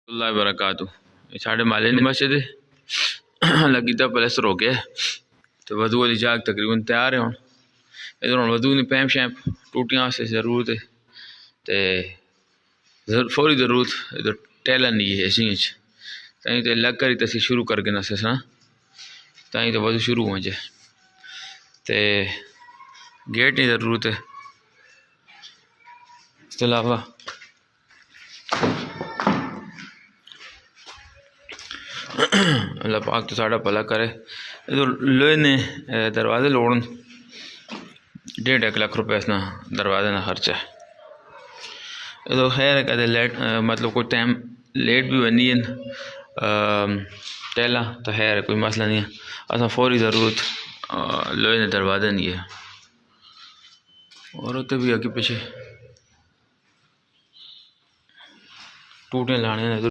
अल्लाह बरकातु। साढ़े माले की मस्जिद लगी तो प्लस्तर हो गया तो वधू वाली जाग तकरीबन तैयार है। हम इधर हम वधू पैप शैप टूटियां वास्ते जरूरत है तो फौरी जरूरत इधर टैलन नहीं है इसी तई तो लग कर ही शुरू करके ना ससा तई तो वधू शुरू हो जाए तो गेट की जरूरत है। इसके अलावा अल्लाह पाक तो साढ़ा भला करे। इधर लोहे ने दरवाजे लोड़न 1.5 लाख रुपये इसना दरवाजे ना खर्चा है। इधर खैर कहते लेट मतलब कोई टाइम लेट भी बनी है टेला तो खैर कोई मसला नहीं है। असा फौरी ज़रूरत लोहे ने दरवाजे नहीं है और उतने भी आगे पीछे टूटे लाने